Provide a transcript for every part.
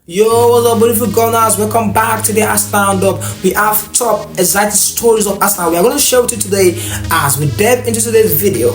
Yo, what's up, beautiful gunners? Welcome back to the Arsenal Roundup. We have top exciting stories of Arsenal we are going to share with you today as we delve into today's video.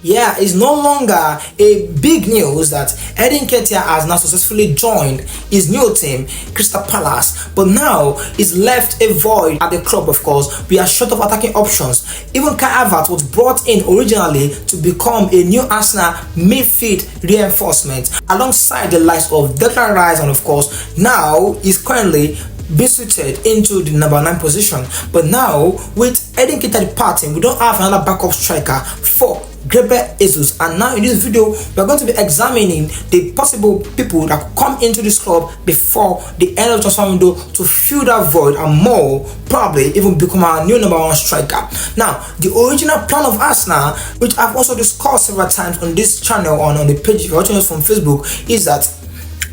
Yeah, it's no longer a big news that Adingra has now successfully joined his new team, Crystal Palace, but now he's left a void at the club. Of course, we are short of attacking options. Even Kai Havertz was brought in originally to become a new Arsenal midfield reinforcement alongside the likes of Declan Rice, and of course now he's currently be suited into the number 9 position. But now with Adingra departing, we don't have another backup striker for Gabriel Jesus, and now in this video we are going to be examining the possible people that could come into this club before the end of the transfer window to fill that void and more probably even become our new number 1 striker. Now the original plan of Arsenal, which I've also discussed several times on this channel and on the page if you're watching us from Facebook, is that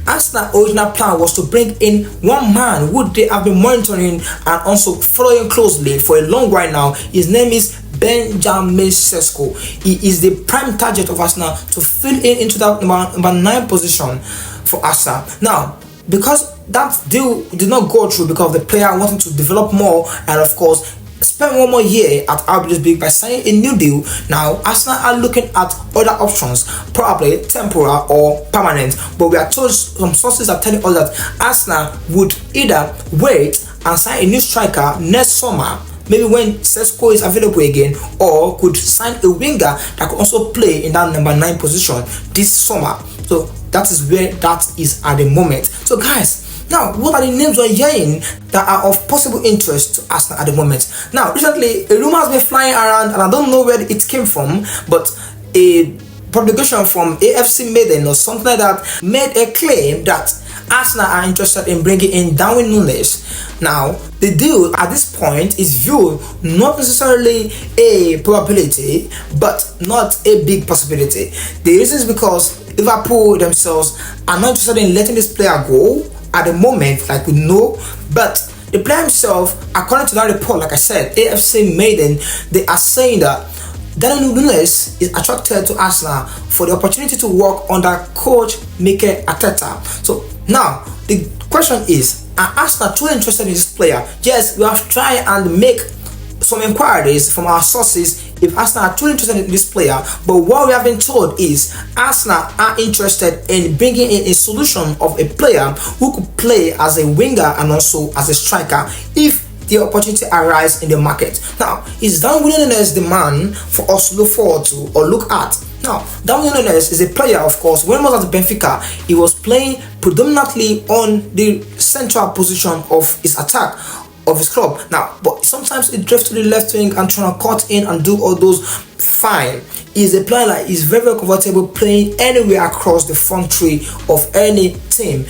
Arsenal's original plan was to bring in one man who they have been monitoring and also following closely for a long while now. His name is Benjamin Sesko. He is the prime target of Arsenal to fill in into that number 9 position for Arsenal. Now, because that deal did not go through because the player wanted to develop more and of course spend one more year at RB League by signing a new deal, now Arsenal are looking at other options, probably temporary or permanent. But we are told, some sources are telling us that Arsenal would either wait and sign a new striker next summer, maybe when Sesko is available again, or could sign a winger that could also play in that number 9 position this summer. So that is where that is at the moment. So guys, now what are the names we're hearing that are of possible interest to Arsenal at the moment? Now recently a rumor has been flying around and I don't know where it came from, but a publication from AFC Maiden or something like that made a claim that Arsenal are interested in bringing in Darwin Nunez. Now, the deal at this point is viewed not necessarily a probability, but not a big possibility. The reason is because Liverpool themselves are not interested in letting this player go at the moment, like we know, but the player himself, according to that report, like I said, AFC Maiden, they are saying that Darwin Nunez is attracted to Arsenal for the opportunity to work under coach Mikel Arteta. So now the question is, are Arsenal truly interested in this player? Yes, we have tried and make some inquiries from our sources if Arsenal are truly interested in this player, but what we have been told is Arsenal are interested in bringing in a solution of a player who could play as a winger and also as a striker if the opportunity arises in the market. Now, is Darwin Nunez the man for us to look forward to or look at? Now, Darwin Nunez is a player, of course. When he was at Benfica, he was playing predominantly on the central position of his attack of his club. Now, but sometimes it drifts to the left wing and trying to cut in and do all those. Fine. He's a player that is very, very comfortable playing anywhere across the front three of any team.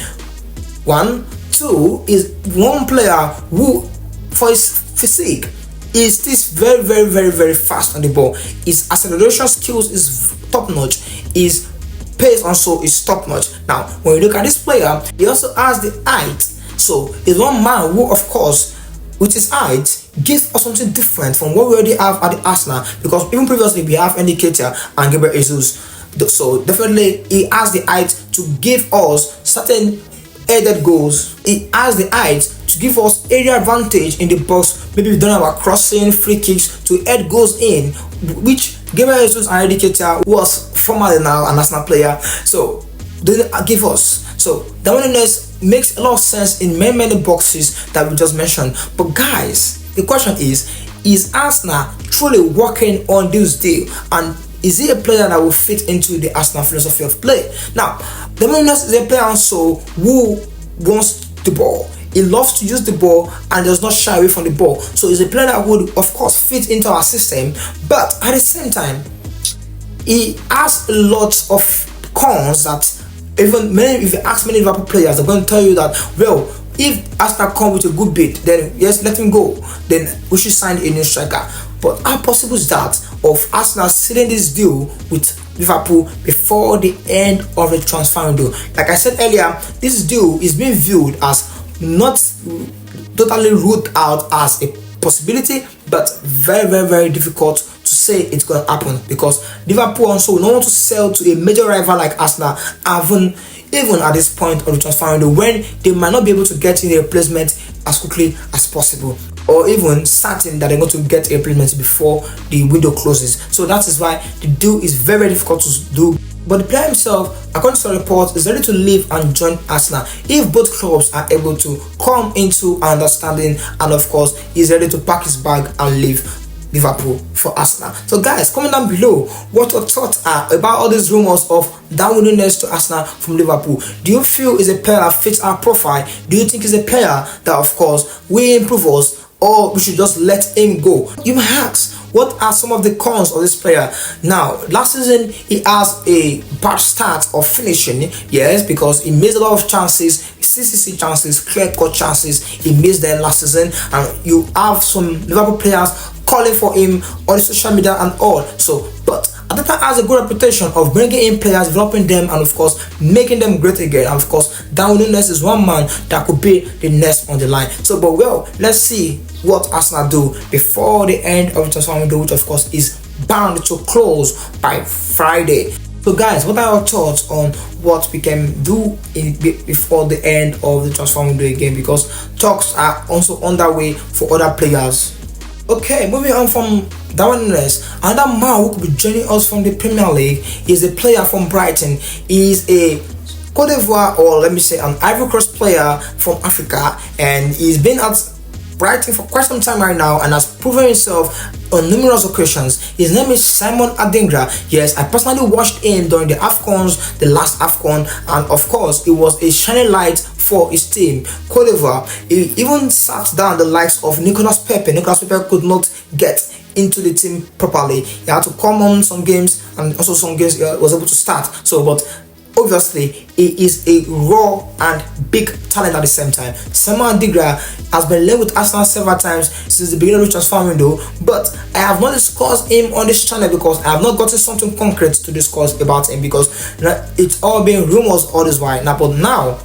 1, 2 is one player who, for his physique, is this very, very, very, very fast on the ball. His acceleration skills is top notch. His pace also is top notch. Now, when you look at this player, he also has the height. So he's one man who, of course, with his height, gives us something different from what we already have at the Arsenal, because even previously we have Adingra and Gabriel Jesus. So definitely he has the height to give us certain headed goals. He has the height to give us area advantage in the box. Maybe we've done our crossing, free kicks to head goals in, which Gabriel Jesus and Adingra, who was formerly now an Arsenal player, so they give us. So Darwin Nunez makes a lot of sense in many boxes that we just mentioned. But guys, the question is Arsenal truly working on this deal, and is he a player that will fit into the Arsenal philosophy of play? Now, Darwin Nunez is a player also who wants the ball. He loves to use the ball and does not shy away from the ball. So he's a player that would, of course, fit into our system. But at the same time, he has a lot of cons that even if you ask many Liverpool players, they're going to tell you that, well, if Arsenal come with a good bid, then yes, let him go. Then we should sign a new striker. But how possible is that of Arsenal sealing this deal with Liverpool before the end of the transfer window? Like I said earlier, this deal is being viewed as not totally ruled out as a possibility, but very, very, very difficult to say it's going to happen, because Liverpool also don't want to sell to a major rival like Arsenal, even at this point of the transfer window, when they might not be able to get in a replacement as quickly as possible, or even certain that they're going to get a replacement before the window closes. So that is why the deal is very difficult to do. But the player himself, according to the report, is ready to leave and join Arsenal if both clubs are able to come into an understanding, and of course he's ready to pack his bag and leave Liverpool for Arsenal. So guys, comment down below what your thoughts are about all these rumors of Darwin Nunez to Arsenal from Liverpool. Do you feel is a player that fits our profile? Do you think is a player that of course will improve us, or we should just let him go? You may ask, what are some of the cons of this player? Now, last season he has a bad start of finishing, yes, because he missed a lot of chances, CCC chances, clear-cut chances. He missed them last season, and you have some Liverpool players calling for him on the social media and all. So, but Arteta has a good reputation of bringing in players, developing them, and of course making them great again. And of course, Darwin Nunez is one man that could be the next on the line. So, but well, let's see what Arsenal do before the end of the transfer window, which of course is bound to close by Friday. So guys, what are your thoughts on what we can do before the end of the transfer window again, because talks are also underway for other players? Okay, moving on from Darwin Nunez, another man who could be joining us from the Premier League is a player from Brighton. He is a Cote d'Ivoire, or let me say an Ivory Coast player from Africa, and he's been at Brighton for quite some time right now and has proven himself on numerous occasions. His name is Simon Adingra. Yes, I personally watched him during the AFCONs, the last AFCON, and of course it was a shining light for his team, Cote d'Ivoire. He even sat down the likes of Nicolas Pepe. Nicolas Pepe could not get into the team properly. He had to come on some games, and also some games he was able to start. So, but obviously he is a raw and big talent at the same time. Simon Adingra has been linked with Arsenal several times since the beginning of the transfer window, but I have not discussed him on this channel because I have not gotten something concrete to discuss about him, because it's all been rumors all this while now. But now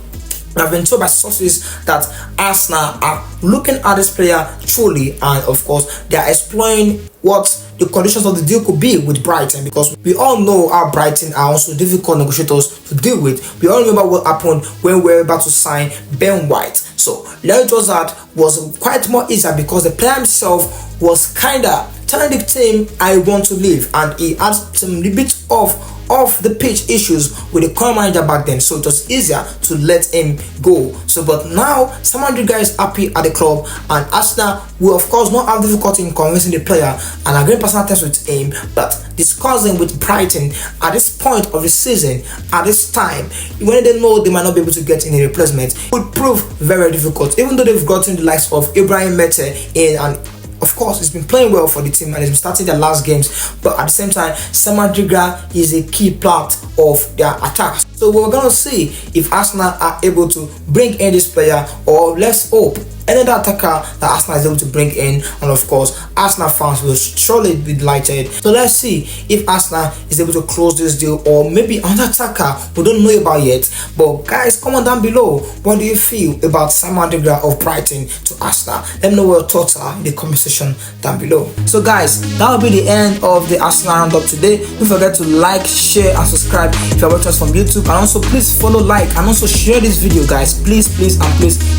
I've been told by sources that Arsenal are looking at this player truly, and of course they are exploring what the conditions of the deal could be with Brighton, because we all know how Brighton are also difficult negotiators to deal with. We all remember what happened when we were about to sign Ben White. So Larry Trossard was quite more easier because the player himself was kinda telling the team, I want to leave, and he had some bit of off the pitch issues with the current manager back then, so it was easier to let him go. So but now Simon Adingra is happy at the club, and Arsenal will of course not have difficulty in convincing the player and agreeing personal terms with him, but discussing with Brighton at this point of the season, at this time when they know they might not be able to get any replacement, would prove very difficult, even though they've gotten the likes of Ibrahim Mete in, and of course he's been playing well for the team and he's been starting their last games, but at the same time Simon Adingra is a key part of their attacks. So we're gonna see if Arsenal are able to bring in this player, or let's hope another attacker that Arsenal is able to bring in, and of course Arsenal fans will surely be delighted. So let's see if Arsenal is able to close this deal, or maybe another attacker we don't know about yet. But guys, comment down below, what do you feel about Simon Adingra of Brighton to Arsenal? Let me know what your thoughts are in the comment section down below. So guys, that will be the end of the Arsenal Roundup today. Don't forget to like, share and subscribe if you're watching us from YouTube, and also please follow, like, and also share this video, guys. Please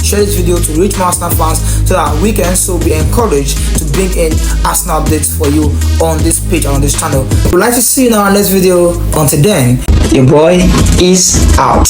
share this video to reach more Arsenal fans, so that we can also be encouraged to bring in Arsenal updates for you on this page and on this channel. We'd like to see you in our next video. Until then, your boy is out.